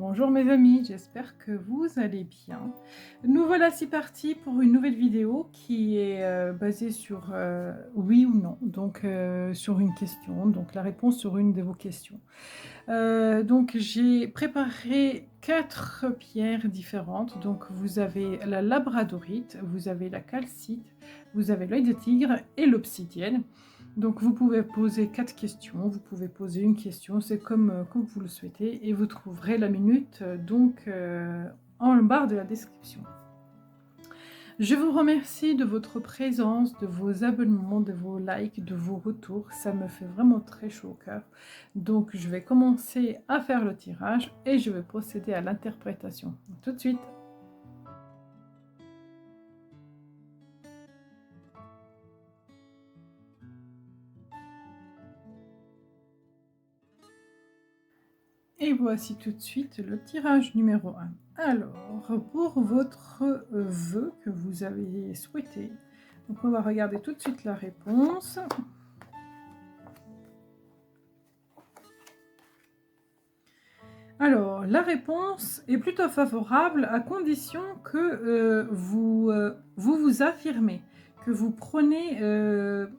Bonjour mes amis, j'espère que vous allez bien. Nous voilà si partis pour une nouvelle vidéo qui est basée sur oui ou non, donc sur une question, donc la réponse sur une de vos questions. Donc j'ai préparé 4 pierres différentes, donc vous avez la labradorite, vous avez la calcite, vous avez l'œil de tigre et l'obsidienne. Donc vous pouvez poser 4 questions, vous pouvez poser une question, c'est comme vous le souhaitez, et vous trouverez la minute en barre de la description. Je vous remercie de votre présence, de vos abonnements, de vos likes, de vos retours, ça me fait vraiment très chaud au cœur. Donc je vais commencer à faire le tirage et je vais procéder à l'interprétation. Tout de suite. Et voici tout de suite le tirage numéro 1. Alors, pour votre vœu que vous avez souhaité, donc on va regarder tout de suite la réponse. Alors, la réponse est plutôt favorable à condition que vous affirmez, que vous prenez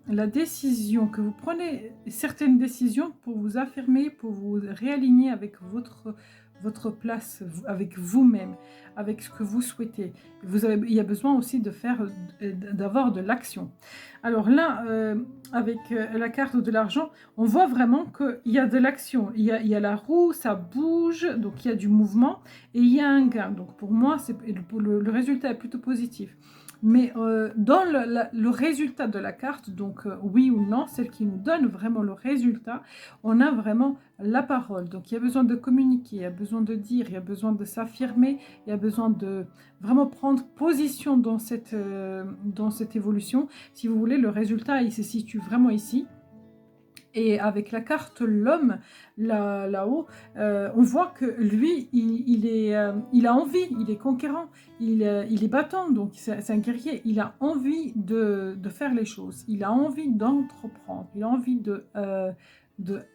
la décision, que vous prenez certaines décisions pour vous affirmer, pour vous réaligner avec votre place, avec vous-même, avec ce que vous souhaitez. Il y a besoin aussi d'avoir de l'action. Alors là, avec la carte de l'argent, on voit vraiment qu'il y a de l'action. Il y a la roue, ça bouge, donc il y a du mouvement et il y a un gain. Donc pour moi, le résultat est plutôt positif. Mais dans le résultat de la carte, donc oui ou non, celle qui nous donne vraiment le résultat, on a vraiment la parole. Donc il y a besoin de communiquer, il y a besoin de dire, il y a besoin de s'affirmer, il y a besoin de vraiment prendre position dans cette évolution. Si vous voulez, le résultat, il se situe vraiment ici. Et avec la carte l'homme là-haut, on voit que lui, il a envie, il est conquérant, il est battant, donc c'est un guerrier. Il a envie de faire les choses, il a envie d'entreprendre, il a envie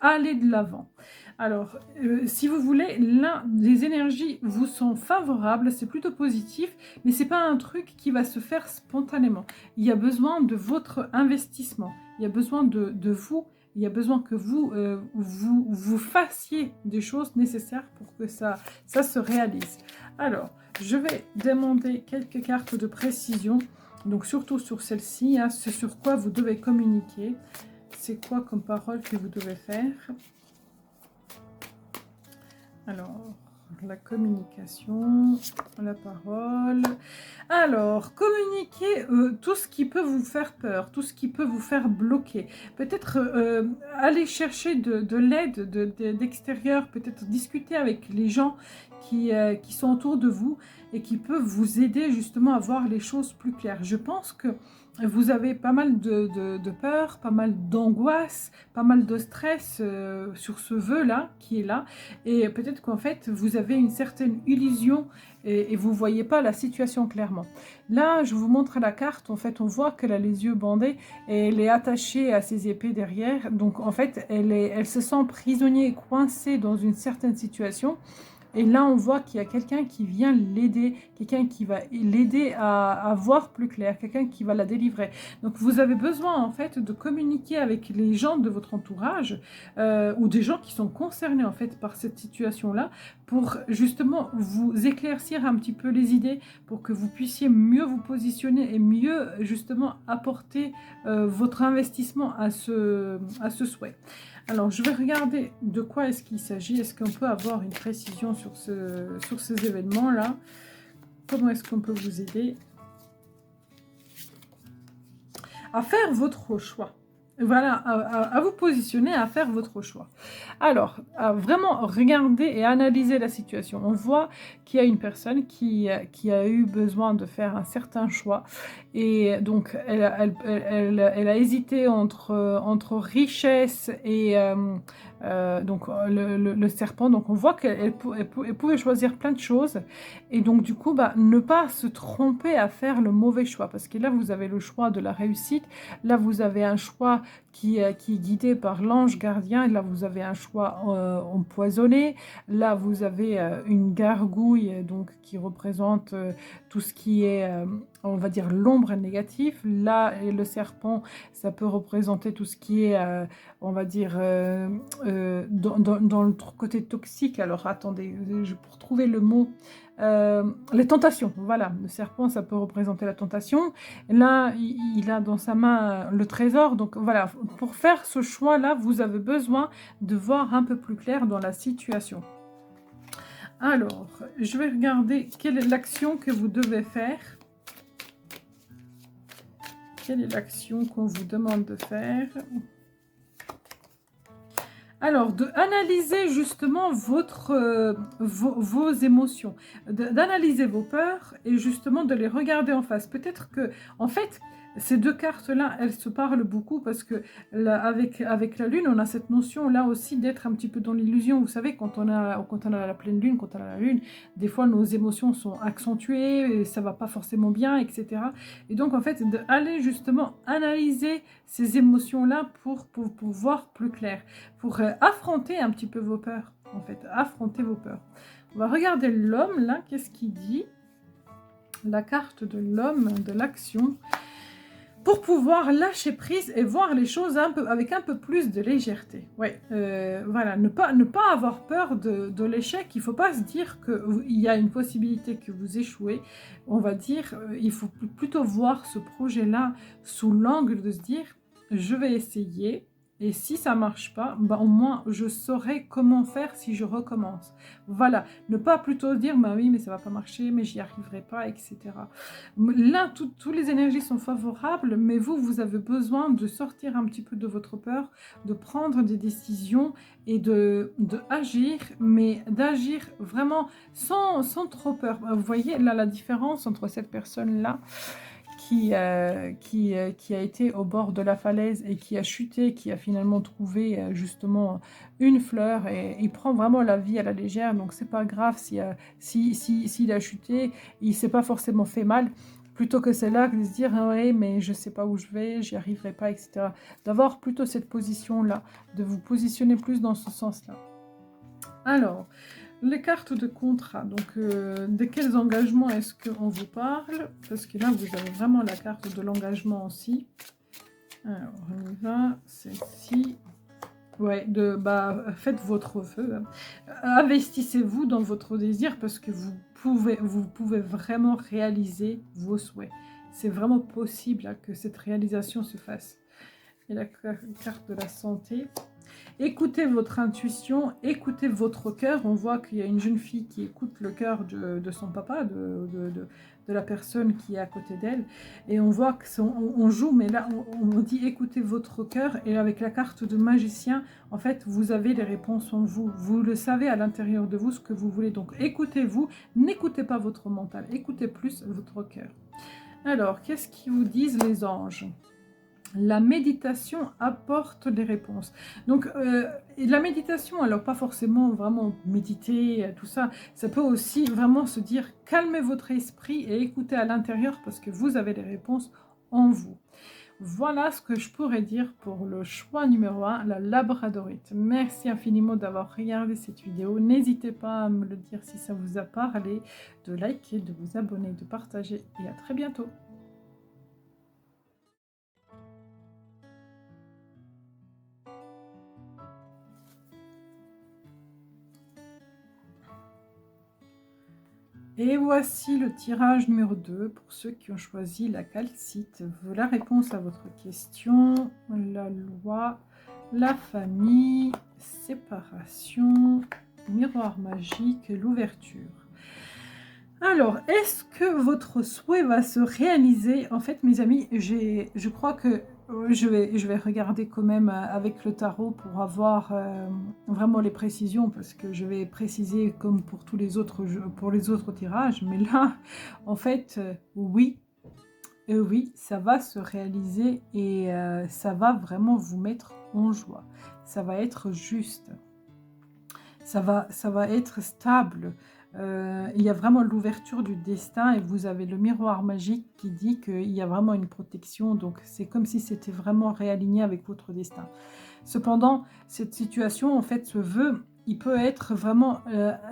aller de l'avant. Alors, si vous voulez, là, les énergies vous sont favorables, c'est plutôt positif, mais c'est pas un truc qui va se faire spontanément. Il y a besoin de votre investissement, il y a besoin de vous. Il y a besoin que vous fassiez des choses nécessaires pour que ça se réalise. Alors, je vais demander quelques cartes de précision, donc surtout sur celle-ci, hein, c'est sur quoi vous devez communiquer. C'est quoi comme parole que vous devez faire? Alors, la communication, la parole. Alors, communiquer tout ce qui peut vous faire peur, tout ce qui peut vous faire bloquer. Peut-être aller chercher de l'aide d'extérieur, peut-être discuter avec les gens qui sont autour de vous et qui peuvent vous aider justement à voir les choses plus claires. Je pense que vous avez pas mal de peur, pas mal d'angoisse, pas mal de stress sur ce vœu-là qui est là. Et peut-être qu'en fait, vous avez une certaine illusion et vous ne voyez pas la situation clairement. Là, je vous montre la carte. En fait, on voit qu'elle a les yeux bandés et elle est attachée à ses épées derrière. Donc, en fait, elle se sent prisonnière et coincée dans une certaine situation. Et là, on voit qu'il y a quelqu'un qui vient l'aider, quelqu'un qui va l'aider à voir plus clair, quelqu'un qui va la délivrer. Donc, vous avez besoin, en fait, de communiquer avec les gens de votre entourage ou des gens qui sont concernés, en fait, par cette situation-là pour, justement, vous éclaircir un petit peu les idées pour que vous puissiez mieux vous positionner et mieux, justement, apporter votre investissement à ce souhait. Alors, je vais regarder de quoi est-ce qu'il s'agit. Est-ce qu'on peut avoir une précision sur ces événements-là? Comment est-ce qu'on peut vous aider à faire votre choix? Voilà, à vous positionner, à faire votre choix. Alors, à vraiment regarder et analyser la situation. On voit qu'il y a une personne qui a eu besoin de faire un certain choix Et donc, elle a hésité entre richesse et donc le serpent. Donc, on voit elle pouvait choisir plein de choses. Et donc, du coup, bah, ne pas se tromper à faire le mauvais choix. Parce que là, vous avez le choix de la réussite. Là, vous avez un choix qui est guidé par l'ange gardien. Et là, vous avez un choix empoisonné. Là, vous avez une gargouille donc, qui représente tout ce qui est, on va dire, l'ombre négative. Là, et le serpent, ça peut représenter tout ce qui est, on va dire, dans le côté toxique. Alors, attendez, pour trouver le mot, les tentations, voilà, le serpent, ça peut représenter la tentation. Là, il a dans sa main le trésor. Donc, voilà, pour faire ce choix-là, vous avez besoin de voir un peu plus clair dans la situation. Alors, je vais regarder quelle est l'action que vous devez faire. Quelle est l'action qu'on vous demande de faire? Alors, d'analyser justement vos émotions, d'analyser vos peurs et justement de les regarder en face. Peut-être que, en fait, ces deux cartes-là, elles se parlent beaucoup parce que avec la Lune, on a cette notion-là aussi d'être un petit peu dans l'illusion. Vous savez, quand on a la pleine Lune, quand on a la Lune, des fois nos émotions sont accentuées, et ça va pas forcément bien, etc. Et donc, en fait, d'aller justement analyser ces émotions-là pour voir plus clair, pour affronter un petit peu vos peurs, en fait, affronter vos peurs. On va regarder l'homme, là, qu'est-ce qu'il dit? La carte de l'homme, de l'action, pour pouvoir lâcher prise et voir les choses avec un peu plus de légèreté. Ouais, voilà, ne pas avoir peur de l'échec. Il ne faut pas se dire qu'il y a une possibilité que vous échouez. On va dire, il faut plutôt voir ce projet-là sous l'angle de se dire, je vais essayer. Et si ça ne marche pas, bah au moins je saurai comment faire si je recommence. Voilà, ne pas plutôt dire, bah oui, mais ça ne va pas marcher, mais j'y arriverai pas, etc. Là, toutes les énergies sont favorables, mais vous avez besoin de sortir un petit peu de votre peur, de prendre des décisions et de agir, mais d'agir vraiment sans trop peur. Vous voyez là la différence entre cette personne-là qui a été au bord de la falaise et qui a chuté, qui a finalement trouvé justement une fleur, et il prend vraiment la vie à la légère. Donc c'est pas grave s'il a chuté, il s'est pas forcément fait mal, plutôt que c'est là de se dire ah ouais, mais je sais pas où je vais, j'y arriverai pas, etc. D'avoir plutôt cette position là, de vous positionner plus dans ce sens là. Alors, les cartes de contrat, donc de quels engagements est-ce qu'on vous parle? Parce que là, vous avez vraiment la carte de l'engagement aussi. Alors, on y va, celle-ci. Ouais, faites votre feu. Investissez-vous dans votre désir parce que vous pouvez vraiment réaliser vos souhaits. C'est vraiment possible là, que cette réalisation se fasse. Et la carte de la santé. Écoutez votre intuition, écoutez votre cœur. On voit qu'il y a une jeune fille qui écoute le cœur de son papa, de la personne qui est à côté d'elle. Et on voit qu'on joue, mais là, on dit écoutez votre cœur. Et avec la carte de magicien, en fait, vous avez les réponses en vous. Vous le savez à l'intérieur de vous, ce que vous voulez. Donc, écoutez-vous. N'écoutez pas votre mental. Écoutez plus votre cœur. Alors, qu'est-ce qu'ils vous disent les anges ? La méditation apporte des réponses. Donc, la méditation, alors pas forcément vraiment méditer, tout ça, ça peut aussi vraiment se dire calmez votre esprit et écoutez à l'intérieur parce que vous avez les réponses en vous. Voilà ce que je pourrais dire pour le choix numéro 1, la labradorite. Merci infiniment d'avoir regardé cette vidéo. N'hésitez pas à me le dire si ça vous a parlé, de liker, de vous abonner, de partager et à très bientôt. Et voici le tirage numéro 2 pour ceux qui ont choisi la calcite. La réponse à votre question, la loi, la famille, séparation, miroir magique, l'ouverture. Alors, est-ce que votre souhait va se réaliser? En fait, mes amis, je crois que je vais regarder quand même avec le tarot pour avoir vraiment les précisions, parce que je vais préciser comme pour tous les autres tirages. Mais là, en fait, oui, oui, ça va se réaliser et ça va vraiment vous mettre en joie. Ça va être juste. Ça va être stable. Il y a vraiment l'ouverture du destin et vous avez le miroir magique qui dit qu'il y a vraiment une protection. Donc, c'est comme si c'était vraiment réaligné avec votre destin. Cependant, cette situation, en fait, ce vœu, il peut être vraiment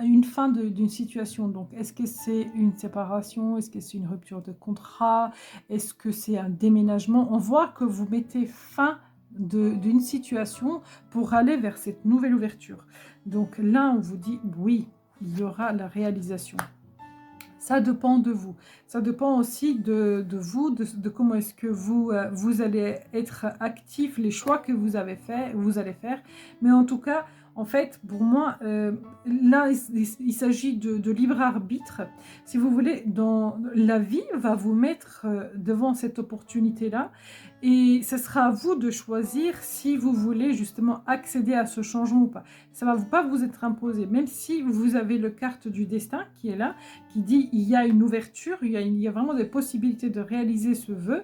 une fin d'une situation. Donc, est-ce que c'est une séparation? Est-ce que c'est une rupture de contrat? Est-ce que c'est un déménagement? On voit que vous mettez fin d'une situation pour aller vers cette nouvelle ouverture. Donc là, on vous dit oui, il y aura la réalisation. Ça dépend de vous. Ça dépend aussi de vous, de comment est-ce que vous allez être actif, les choix que vous allez faire. Mais en tout cas, en fait, pour moi, là, il s'agit de libre arbitre. Si vous voulez, la vie va vous mettre devant cette opportunité-là. Et ce sera à vous de choisir si vous voulez justement accéder à ce changement ou pas. Ça ne va pas vous être imposé, même si vous avez le carte du destin qui est là, qui dit il y a une ouverture, il y a vraiment des possibilités de réaliser ce vœu.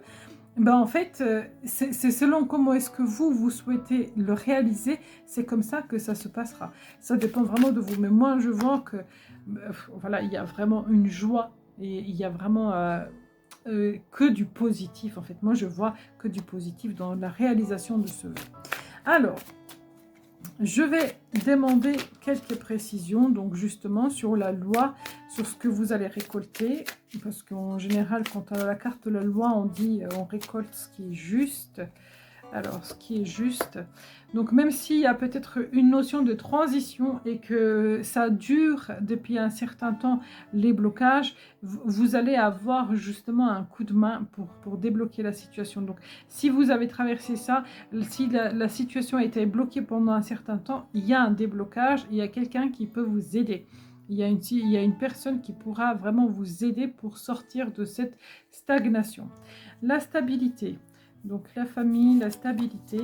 Ben en fait, c'est selon comment est-ce que vous souhaitez le réaliser, c'est comme ça que ça se passera. Ça dépend vraiment de vous. Mais moi, je vois que voilà, il y a vraiment une joie et il y a vraiment que du positif. En fait, moi, je vois que du positif dans la réalisation de ce vœu. Alors, je vais demander quelques précisions, donc justement sur la loi, sur ce que vous allez récolter, parce qu'en général, quand on a la carte de la loi, on dit on récolte ce qui est juste. Alors, ce qui est juste, donc même s'il y a peut-être une notion de transition et que ça dure depuis un certain temps, les blocages, vous allez avoir justement un coup de main pour débloquer la situation. Donc, si vous avez traversé ça, si la situation a été bloquée pendant un certain temps, il y a un déblocage, il y a quelqu'un qui peut vous aider. Il y a une personne qui pourra vraiment vous aider pour sortir de cette stagnation. La stabilité. Donc la famille, la stabilité.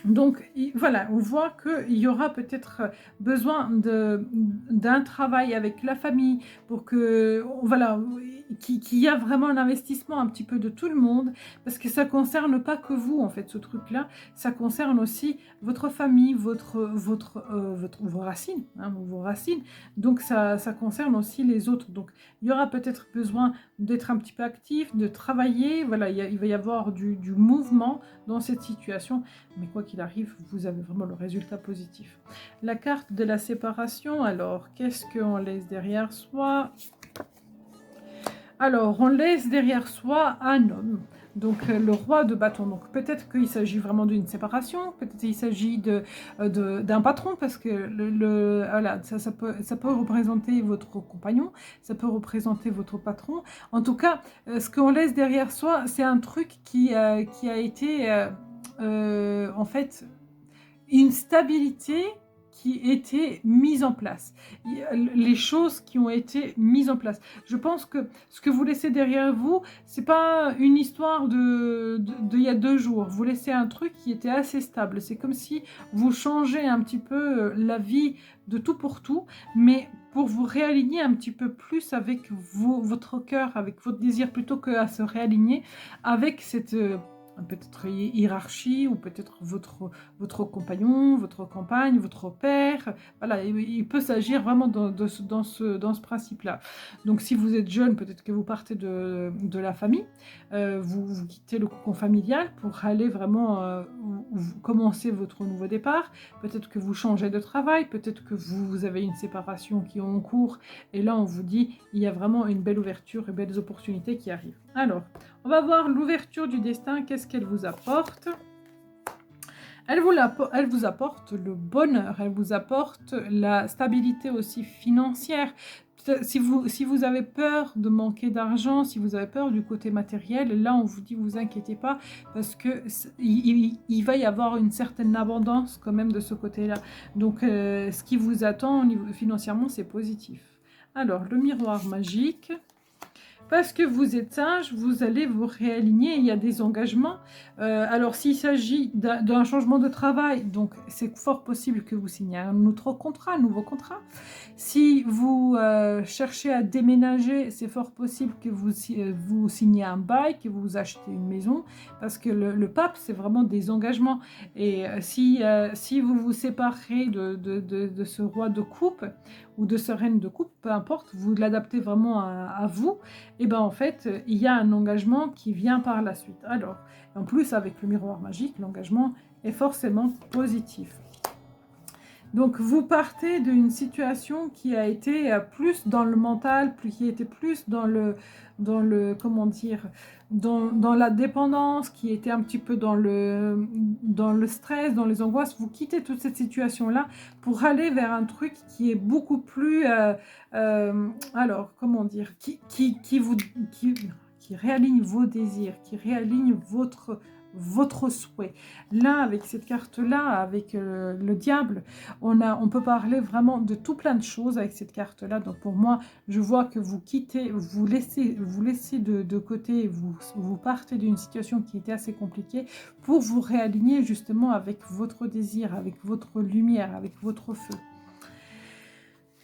Donc voilà, on voit qu'il y aura peut-être besoin d'un travail avec la famille pour que, voilà, qu'il y a vraiment un investissement un petit peu de tout le monde, parce que ça ne concerne pas que vous, en fait, ce truc-là, ça concerne aussi votre famille, vos racines, hein, vos racines, donc ça concerne aussi les autres. Donc il y aura peut-être besoin d'être un petit peu actif, de travailler, voilà, il va y avoir du mouvement dans cette situation, mais quoi qu'il arrive, vous avez vraiment le résultat positif. La carte de la séparation, alors, qu'est-ce qu'on laisse derrière soi? Alors, on laisse derrière soi un homme, donc le roi de bâton. Donc peut-être qu'il s'agit vraiment d'une séparation, peut-être qu'il s'agit d'un patron, parce que voilà, ça peut représenter votre compagnon, ça peut représenter votre patron. En tout cas, ce qu'on laisse derrière soi, c'est un truc qui a été en fait une stabilité qui était mise en place, les choses qui ont été mises en place. Je pense que ce que vous laissez derrière vous, c'est pas une histoire de il y a 2 jours. Vous laissez un truc qui était assez stable. C'est comme si vous changez un petit peu la vie de tout pour tout, mais pour vous réaligner un petit peu plus avec votre cœur, avec votre désir, plutôt qu'à se réaligner avec cette peut-être hiérarchie, ou peut-être votre compagnon, votre compagne, votre père. Voilà, il peut s'agir vraiment dans ce principe-là. Donc si vous êtes jeune, peut-être que vous partez de la famille, vous quittez le cocon familial pour aller vraiment commencer votre nouveau départ. Peut-être que vous changez de travail, peut-être que vous avez une séparation qui est en cours, et là on vous dit il y a vraiment une belle ouverture et belles opportunités qui arrivent. Alors, on va voir l'ouverture du destin, qu'est-ce qu'elle vous apporte? Elle vous apporte le bonheur, elle vous apporte la stabilité aussi financière. Si vous avez peur de manquer d'argent, si vous avez peur du côté matériel, là on vous dit vous inquiétez pas, parce que il va y avoir une certaine abondance quand même de ce côté-là. Donc ce qui vous attend financièrement, c'est positif. Alors le miroir magique. parce que vous êtes sage, vous allez vous réaligner. Il y a des engagements. Alors, s'il s'agit d'un changement de travail, donc c'est fort possible que vous signiez un autre contrat, un nouveau contrat. Si vous cherchez à déménager, c'est fort possible que vous signiez un bail, que vous achetez une maison, parce que le pape, c'est vraiment des engagements. Et si vous vous séparez de ce roi de coupe ou de ce reine de coupe, peu importe, vous l'adaptez vraiment à vous, et ben en fait, il y a un engagement qui vient par la suite. Alors, en plus, avec le miroir magique, l'engagement est forcément positif. Donc, vous partez d'une situation qui a été plus dans le mental, qui était plus dans le comment dire, dans la dépendance, qui était un petit peu dans le stress, dans les angoisses. Vous quittez toute cette situation-là pour aller vers un truc qui est beaucoup plus, alors, comment dire, qui réaligne vos désirs, qui réaligne votre souhait. Là, avec cette carte-là, avec le diable, on peut parler vraiment de tout plein de choses avec cette carte-là. Donc pour moi, je vois que vous quittez, vous laissez de côté, vous partez d'une situation qui était assez compliquée pour vous réaligner justement avec votre désir, avec votre lumière, avec votre feu.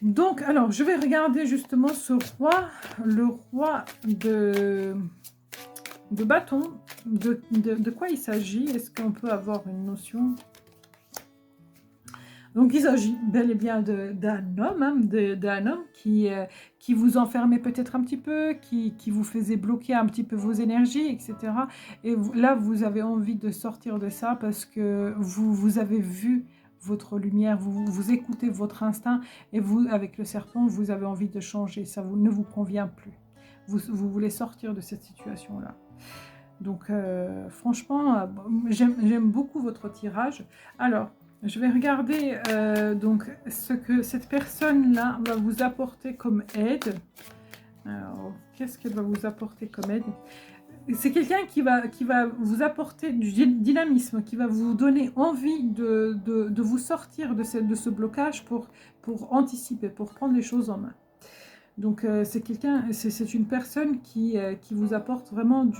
Donc, alors, je vais regarder justement ce roi, le roi de bâton. De quoi il s'agit? Est-ce qu'on peut avoir une notion? Donc, il s'agit bel et bien d'un homme, hein, d'un homme qui vous enfermait peut-être un petit peu, qui vous faisait bloquer un petit peu vos énergies, etc. Et là, vous avez envie de sortir de ça parce que vous avez vu votre lumière, vous écoutez votre instinct, et vous, avec le serpent, vous avez envie de changer. Ça ne vous convient plus. Vous voulez sortir de cette situation-là. Donc, franchement, j'aime beaucoup votre tirage. Alors, je vais regarder donc ce que cette personne-là va vous apporter comme aide. Alors, qu'est-ce qu'elle va vous apporter comme aide? C'est quelqu'un qui va vous apporter du dynamisme, qui va vous donner envie de vous sortir de ce blocage pour anticiper, pour prendre les choses en main. Donc, c'est une personne qui vous apporte vraiment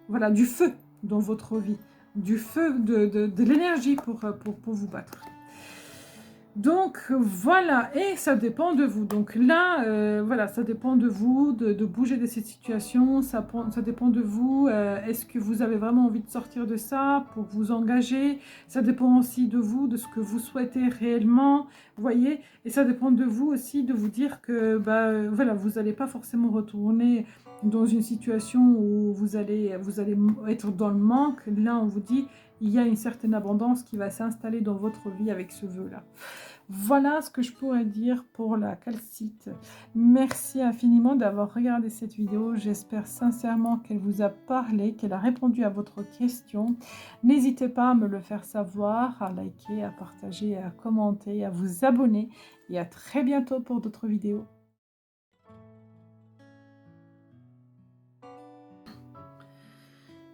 voilà, du feu dans votre vie, du feu, de l'énergie pour vous battre. Donc voilà, et ça dépend de vous. Donc là, voilà, ça dépend de vous de bouger de cette situation, ça dépend de vous. Est-ce que vous avez vraiment envie de sortir de ça pour vous engager? Ça dépend aussi de vous, de ce que vous souhaitez réellement, vous voyez. Et ça dépend de vous aussi de vous dire que voilà, vous n'allez pas forcément retourner dans une situation où vous allez être dans le manque. Là, on vous dit, il y a une certaine abondance qui va s'installer dans votre vie avec ce vœu-là. Voilà ce que je pourrais dire pour la calcite. Merci infiniment d'avoir regardé cette vidéo. J'espère sincèrement qu'elle vous a parlé, qu'elle a répondu à votre question. N'hésitez pas à me le faire savoir, à liker, à partager, à commenter, à vous abonner. Et à très bientôt pour d'autres vidéos.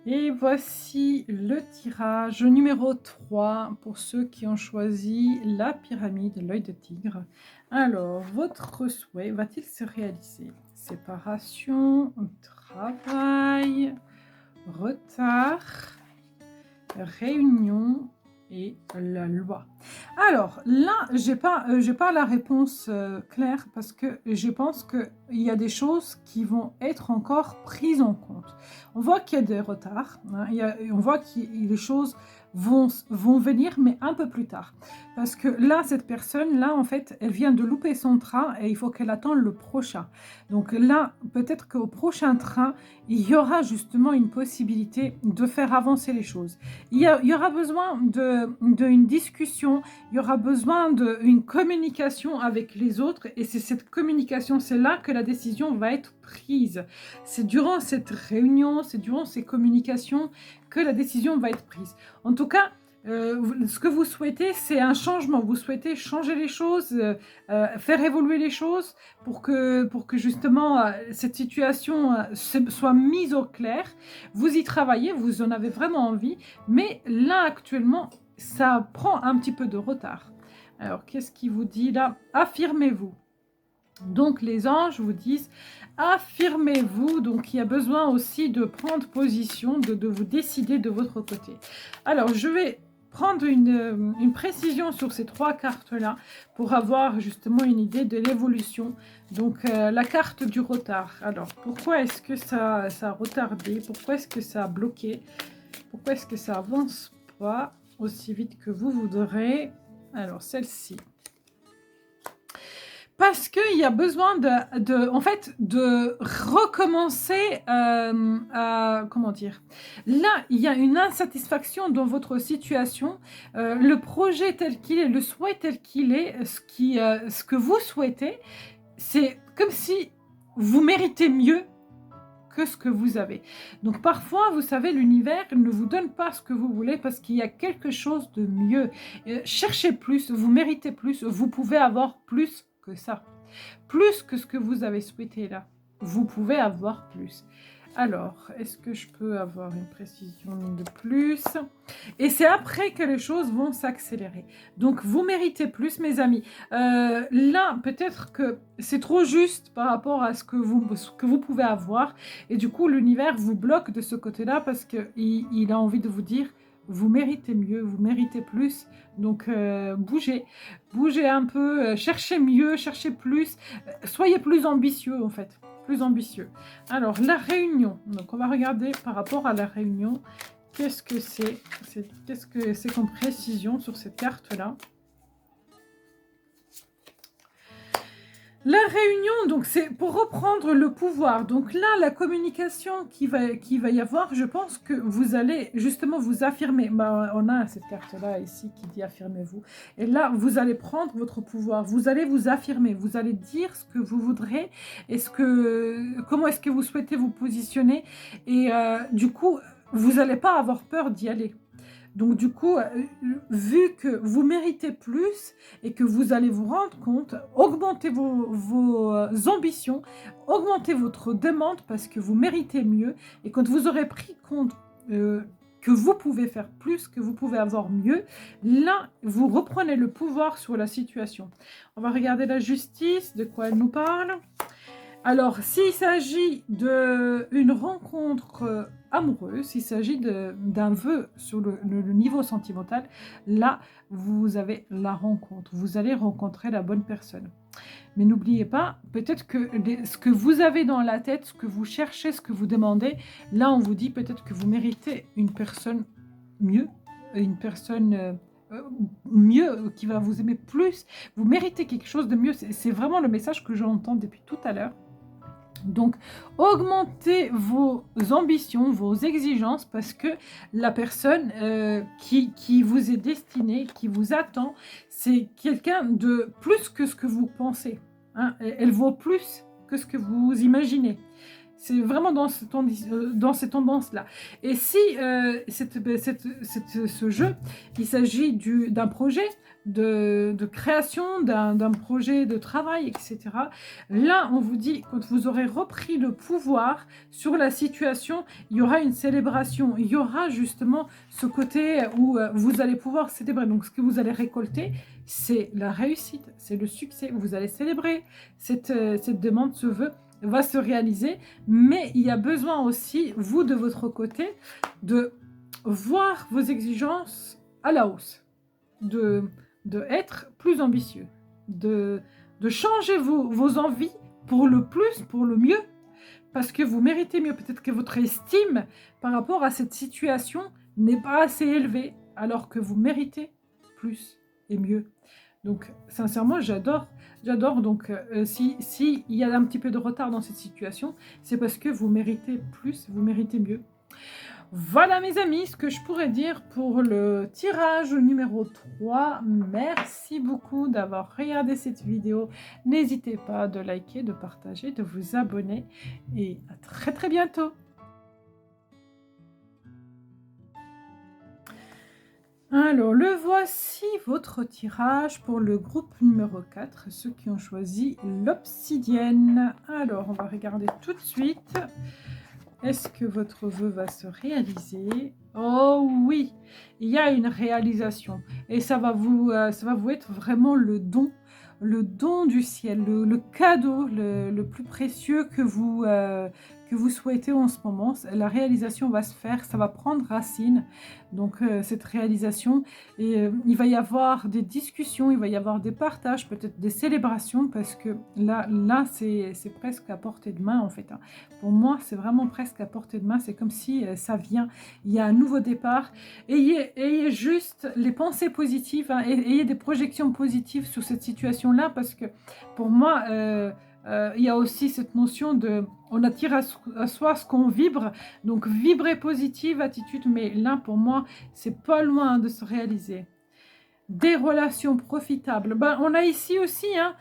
Et voici le tirage numéro 3 pour ceux qui ont choisi la pyramide, l'œil de tigre. Alors, votre souhait va-t-il se réaliser? Séparation, travail, retard, réunion et la loi. Alors là, j'ai pas la réponse claire parce que je pense qu'il y a des choses qui vont être encore prises en compte. On voit qu'il y a des retards, hein, on voit que les choses vont venir, mais un peu plus tard. Parce que là, cette personne-là, en fait, elle vient de louper son train et il faut qu'elle attende le prochain. Donc là, peut-être qu'au prochain train, il y aura justement une possibilité de faire avancer les choses. Il y aura besoin d'une discussion, il y aura besoin d'une communication avec les autres, et c'est cette communication, c'est là que la décision va être prise. C'est durant cette réunion, c'est durant ces communications que la décision va être prise. En tout cas, ce que vous souhaitez, c'est un changement. Vous souhaitez changer les choses, faire évoluer les choses pour que justement cette situation soit mise au clair. Vous y travaillez, vous en avez vraiment envie, mais là actuellement, ça prend un petit peu de retard. Alors, qu'est-ce qui vous dit là? Affirmez-vous. Donc les anges vous disent affirmez-vous, donc il y a besoin aussi de prendre position, de vous décider de votre côté. Alors je vais prendre une précision sur ces 3 cartes-là pour avoir justement une idée de l'évolution. Donc la carte du retard. Alors pourquoi est-ce que ça a retardé? Pourquoi est-ce que ça a bloqué? Pourquoi est-ce que ça avance pas aussi vite que vous voudrez? Alors celle-ci. Parce qu'il y a besoin en fait, de recommencer, comment dire? Là, il y a une insatisfaction dans votre situation. Le projet tel qu'il est, le souhait tel qu'il est, ce que vous souhaitez, c'est comme si vous méritez mieux que ce que vous avez. Donc parfois, vous savez, l'univers ne vous donne pas ce que vous voulez parce qu'il y a quelque chose de mieux. Cherchez plus, vous méritez plus, vous pouvez avoir plus que ça. Plus que ce que vous avez souhaité là. Vous pouvez avoir plus. Alors, est-ce que je peux avoir une précision de plus? Et c'est après que les choses vont s'accélérer. Donc, vous méritez plus, mes amis. Là, peut-être que c'est trop juste par rapport à ce que vous pouvez avoir. Et du coup, l'univers vous bloque de ce côté-là parce qu'il a envie de vous dire vous méritez mieux, vous méritez plus. Donc, bougez. Bougez un peu, cherchez mieux, cherchez plus. Soyez plus ambitieux, en fait. Plus ambitieux. Alors, la réunion. Donc, on va regarder par rapport à la réunion. Qu'est-ce que c'est? Qu'est-ce que c'est comme précision sur cette carte-là? La réunion, donc c'est pour reprendre le pouvoir. Donc là, la communication qui va y avoir, je pense que vous allez justement vous affirmer. Bah, on a cette carte-là ici qui dit affirmez-vous. Et là, vous allez prendre votre pouvoir. Vous allez vous affirmer. Vous allez dire ce que vous voudrez. Comment est-ce que vous souhaitez vous positionner. Et du coup, vous n'allez pas avoir peur d'y aller. Donc du coup, vu que vous méritez plus et que vous allez vous rendre compte, augmentez vos ambitions, augmentez votre demande parce que vous méritez mieux. Et quand vous aurez pris compte que vous pouvez faire plus, que vous pouvez avoir mieux, là, vous reprenez le pouvoir sur la situation. On va regarder la justice, de quoi elle nous parle. Alors, s'il s'agit d'une rencontre amoureuse, s'il s'agit d'un vœu sur le niveau sentimental, là, vous avez la rencontre. Vous allez rencontrer la bonne personne. Mais n'oubliez pas, peut-être que ce que vous avez dans la tête, ce que vous cherchez, ce que vous demandez, là, on vous dit peut-être que vous méritez une personne mieux, une personne mieux, qui va vous aimer plus. Vous méritez quelque chose de mieux. C'est vraiment le message que j'entends depuis tout à l'heure. Donc, augmentez vos ambitions, vos exigences, parce que la personne qui vous est destinée, qui vous attend, c'est quelqu'un de plus que ce que vous pensez. Hein. Elle vaut plus que ce que vous imaginez. C'est vraiment dans ces tendances-là. Et si ce jeu, il s'agit d'un projet de création, d'un projet de travail, etc. Là, on vous dit, quand vous aurez repris le pouvoir sur la situation, il y aura une célébration. Il y aura justement ce côté où vous allez pouvoir célébrer. Donc, ce que vous allez récolter, c'est la réussite, c'est le succès. Vous allez célébrer cette demande, ce vœu va se réaliser, mais il y a besoin aussi, vous de votre côté, de voir vos exigences à la hausse, de être plus ambitieux, de changer vos envies pour le plus, pour le mieux, parce que vous méritez mieux. Peut-être que votre estime par rapport à cette situation n'est pas assez élevée, alors que vous méritez plus et mieux. Donc, sincèrement, j'adore. Donc, si il y a un petit peu de retard dans cette situation, c'est parce que vous méritez plus, vous méritez mieux. Voilà, mes amis, ce que je pourrais dire pour le tirage numéro 3. Merci beaucoup d'avoir regardé cette vidéo. N'hésitez pas de liker, de partager, de vous abonner. Et à très très bientôt. Alors, le voici, votre tirage pour le groupe numéro 4, ceux qui ont choisi l'obsidienne. Alors, on va regarder tout de suite. Est-ce que votre vœu va se réaliser? Oh oui, il y a une réalisation. Et ça va vous être vraiment le don le don du ciel, le cadeau le plus précieux que vous souhaitez en ce moment. La réalisation va se faire, ça va prendre racine, donc cette réalisation. Et il va y avoir des discussions, il va y avoir des partages, peut-être des célébrations, parce que là c'est presque à portée de main en fait, hein. Pour moi, c'est vraiment presque à portée de main. C'est comme si ça vient, il y a un nouveau départ. Ayez juste les pensées positives, hein, ayez des projections positives sur cette situation-là, parce que pour moi, il y a aussi cette notion de on attire à soi ce qu'on vibre, donc vibrer positive attitude, mais là pour moi c'est pas loin de se réaliser. Des relations profitables, ben, on a ici aussi, hein,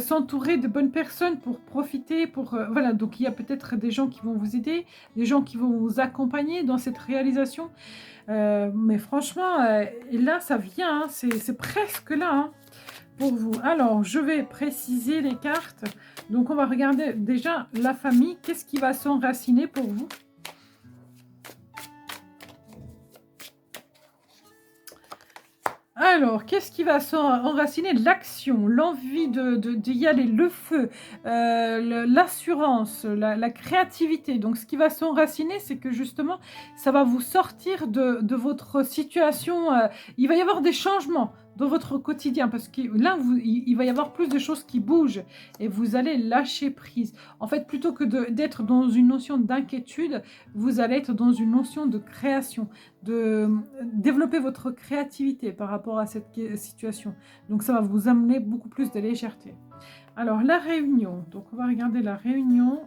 s'entourer de bonnes personnes pour profiter, pour voilà, donc il y a peut-être des gens qui vont vous aider, des gens qui vont vous accompagner dans cette réalisation, mais franchement et là ça vient, hein, c'est presque là, hein, pour vous. Alors, je vais préciser les cartes. Donc, on va regarder déjà la famille. Qu'est-ce qui va s'enraciner pour vous? Alors, qu'est-ce qui va s'enraciner? L'action, l'envie d'y aller, le feu, l'assurance, la créativité. Donc, ce qui va s'enraciner, c'est que justement, ça va vous sortir de votre situation. Il va y avoir des changements dans votre quotidien, parce que là, il va y avoir plus de choses qui bougent et vous allez lâcher prise. En fait, plutôt que d'être dans une notion d'inquiétude, vous allez être dans une notion de création, de développer votre créativité par rapport à cette situation. Donc ça va vous amener beaucoup plus de légèreté. Alors la réunion, donc on va regarder la réunion.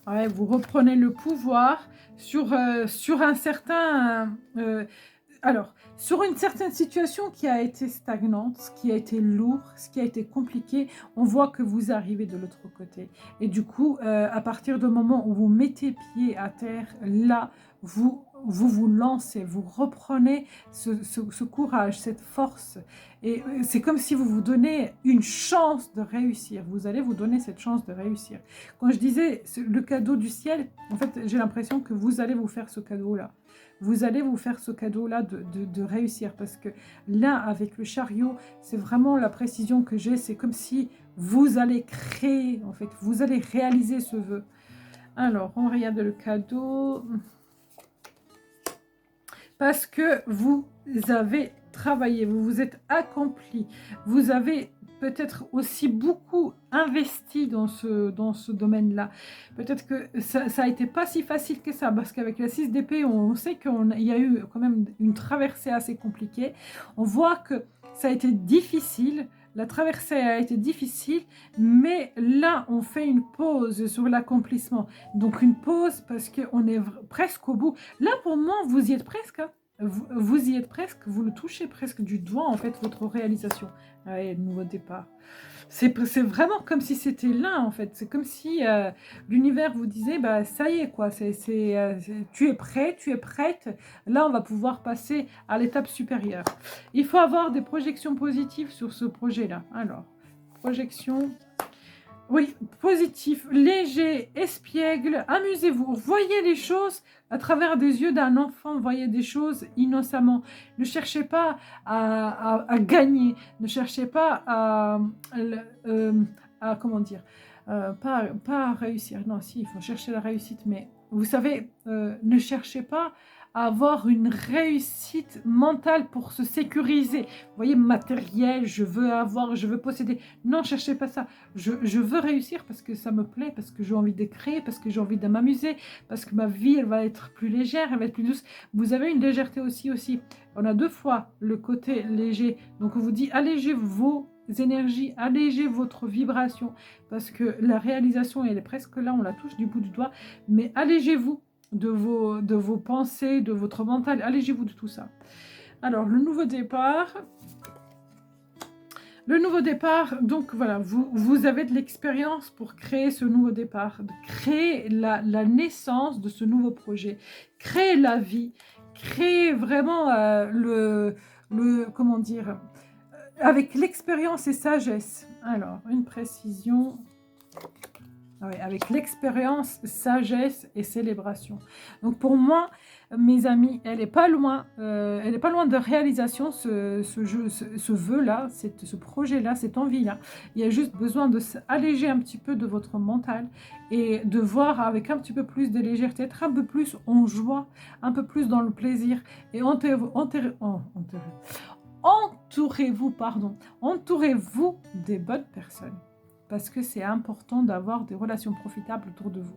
Ouais, vous reprenez le pouvoir sur un certain... alors, sur une certaine situation qui a été stagnante, ce qui a été lourd, ce qui a été compliqué, on voit que vous arrivez de l'autre côté. Et du coup, à partir du moment où vous mettez pied à terre, là, vous lancez, vous reprenez ce courage, cette force. Et c'est comme si vous vous donnez une chance de réussir. Vous allez vous donner cette chance de réussir. Quand je disais le cadeau du ciel, en fait, j'ai l'impression que vous allez vous faire ce cadeau-là. Vous allez vous faire ce cadeau-là de réussir, parce que là, avec le chariot, c'est vraiment la précision que j'ai. C'est comme si vous allez créer, en fait, vous allez réaliser ce vœu. Alors, on regarde le cadeau. Parce que vous avez travaillé, vous vous êtes accompli, vous avez peut-être aussi beaucoup investi dans ce domaine-là. Peut-être que ça a été pas si facile que ça, parce qu'avec la 6 d'épée, on sait qu'il y a eu quand même une traversée assez compliquée. On voit que ça a été difficile, la traversée a été difficile, mais là, on fait une pause sur l'accomplissement. Donc une pause parce qu'on est presque au bout. Là, pour moi, vous y êtes presque, hein. Vous y êtes presque, vous le touchez presque du doigt, en fait, votre réalisation. Ouais, nouveau départ. C'est vraiment comme si c'était là, en fait. C'est comme si l'univers vous disait, bah, ça y est, quoi. Tu es prêt, tu es prête. Là, on va pouvoir passer à l'étape supérieure. Il faut avoir des projections positives sur ce projet-là. Alors, projection... Oui, positif, léger, espiègle, amusez-vous, voyez les choses à travers des yeux d'un enfant, voyez des choses innocemment. Ne cherchez pas à gagner, ne cherchez pas comment dire, pas à réussir. Non, si, il faut chercher la réussite, mais vous savez, ne cherchez pas à avoir une réussite mentale pour se sécuriser. Vous voyez, matériel, je veux posséder. Non, cherchez pas ça. Je veux réussir parce que ça me plaît, parce que j'ai envie de créer, parce que j'ai envie de m'amuser, parce que ma vie, elle va être plus légère, elle va être plus douce. Vous avez une légèreté aussi. On a deux fois le côté léger. Donc, on vous dit, allégez vos énergies, allégez votre vibration, parce que la réalisation, elle est presque là, on la touche du bout du doigt, mais allégez-vous de vos pensées, de votre mental, allégez-vous de tout ça. Alors, le nouveau départ... Le nouveau départ, donc voilà, vous avez de l'expérience pour créer ce nouveau départ, de créer la naissance de ce nouveau projet, créer la vie, créer vraiment comment dire, avec l'expérience et sagesse. Alors, une précision... Ah oui, avec l'expérience, sagesse et célébration. Donc pour moi, mes amis, elle n'est pas loin, de réalisation, ce vœu-là, ce projet-là, cette envie-là. Il y a juste besoin de s'alléger un petit peu de votre mental et de voir avec un petit peu plus de légèreté, être un peu plus en joie, un peu plus dans le plaisir et entourez-vous des bonnes personnes parce que c'est important d'avoir des relations profitables autour de vous.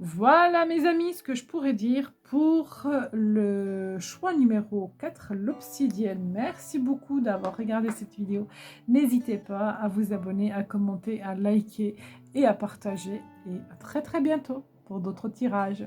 Voilà mes amis, ce que je pourrais dire pour le choix numéro 4, l'obsidienne. Merci beaucoup d'avoir regardé cette vidéo. N'hésitez pas à vous abonner, à commenter, à liker et à partager. Et à très bientôt pour d'autres tirages.